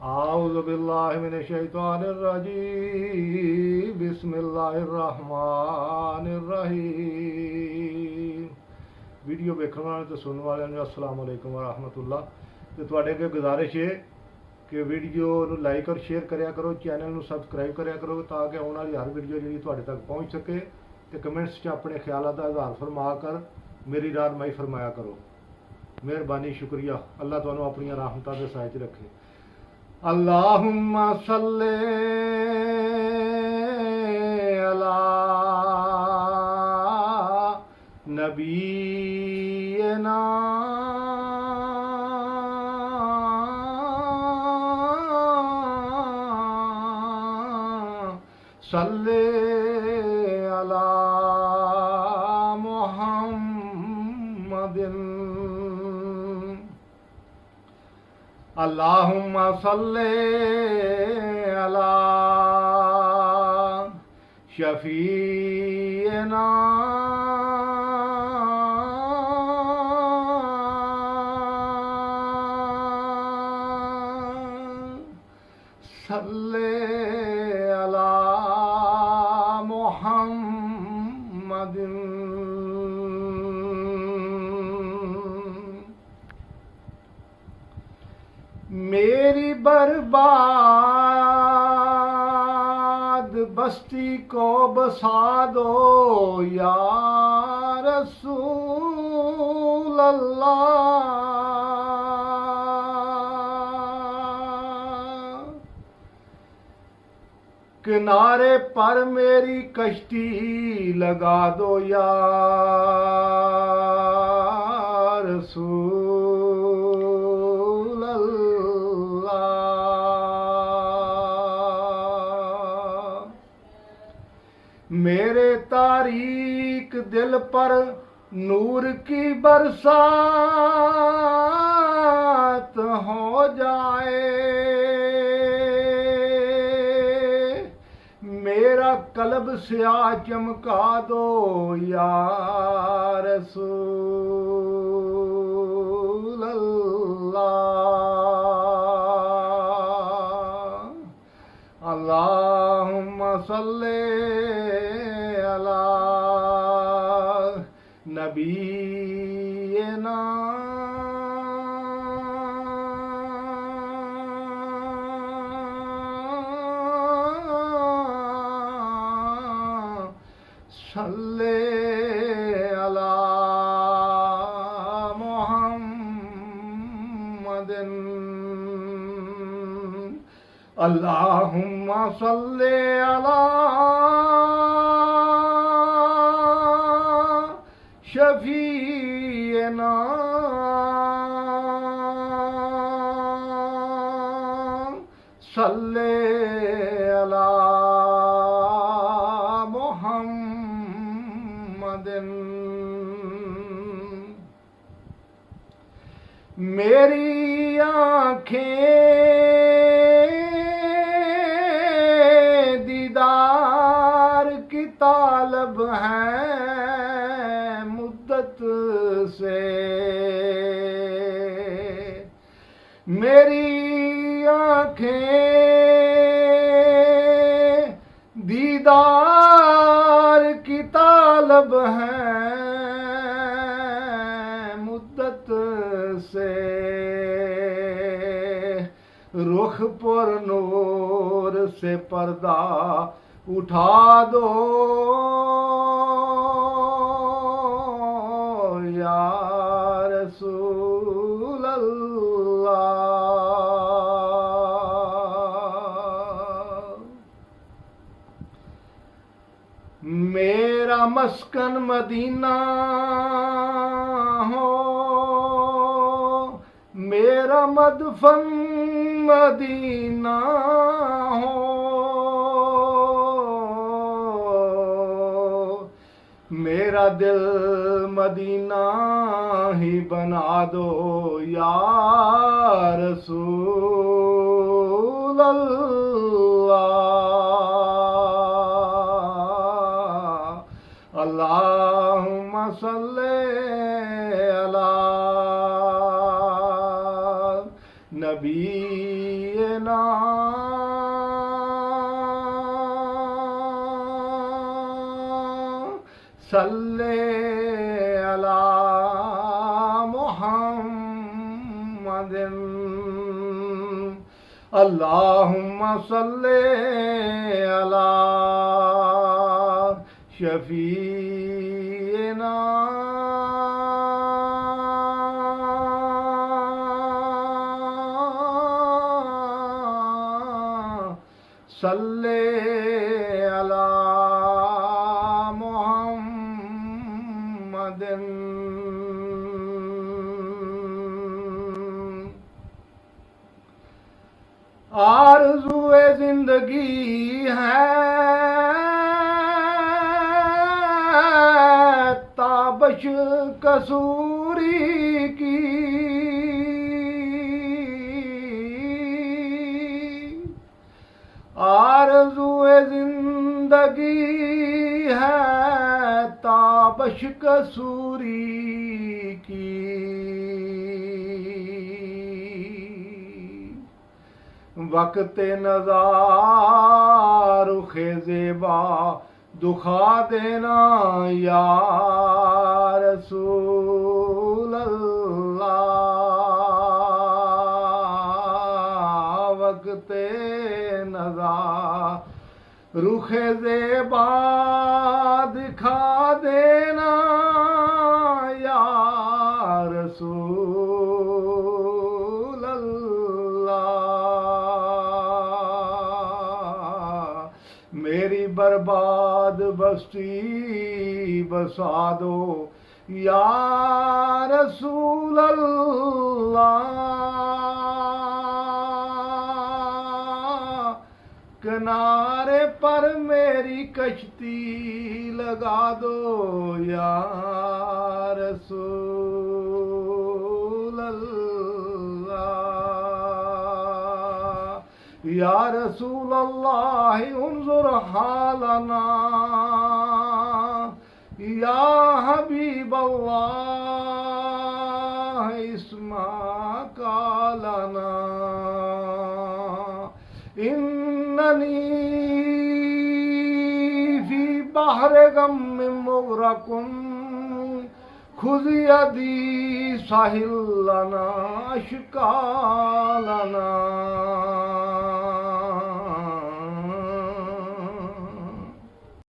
اعوذ باللہ من الشیطان الرجیم بسم اللہ الرحمن الرحیم۔ ویڈیو دیکھنے والے تو سننے والے السلام علیکم ورحمۃ اللہ۔ تو تواڈے اگے گزارش ہے کہ ویڈیو نو لائک اور شیئر کریا کرو، چینل نو سبسکرائب کریا کرو تاکہ آنے والی ہر ویڈیو جی تواڈے تک پہنچ سکے۔ تو کمنٹس اپنے خیالات کا اظہار فرما کر میری رہنمائی فرمایا کرو۔ مہربانی، شکریہ۔ اللہ تانوں اپنی رحمتاں دے سائے وچ رکھے۔ اللہم صلی علی نبینا صلی علی محمد۔ اللہم صلی علی شفیعنا صلی علی محمد۔ میری برباد بستی کو بسا دو یا رسول اللہ، کنارے پر میری کشتی لگا دو یا رسول اللہ۔ میرے تاریک دل پر نور کی برسات ہو جائے، میرا قلب سیاہ چمکا دو یا رسول اللہ۔ اللہم صلی علی نبینا صلی علی محمد۔ اللہم صلی علی شفیعنا صلی علی محمد۔ میری آنکھیں دیدار کی طالب ہیں مدت سے، میری آنکھیں دیدار کی طالب ہیں مدت سے، رخ پر نور سے پردہ اٹھا دو یا رسول اللہ۔ میرا مسکن مدینہ ہو، میرا مدفن مدینہ ہو، میرا دل مدینہ ہی بنا دو یا رسول اللہ۔ اللہم صلی علی نبی نبینا صلی علی محمد اللہم صلی علی شفیعنا صلی علی محمد آرزو زندگی ہے تابش کسوری کی آرزو زندگی ہے تابش کسوری کی وقت نظار زیبا دکھا دینا یا رسول اللہ وقت نظار رخ زیبا دکھا دینا یا رسول اللہ میری برباد بستی بسا دو یا رسول اللہ کنارے پر میری کشتی لگا دو یا رسول اللہ یا رسول اللہ انظر حالنا یا حبیب اللہ اسمع قالنا اننی فی بحر غم مغرق خذ یدی ساحل لنا اشکالنا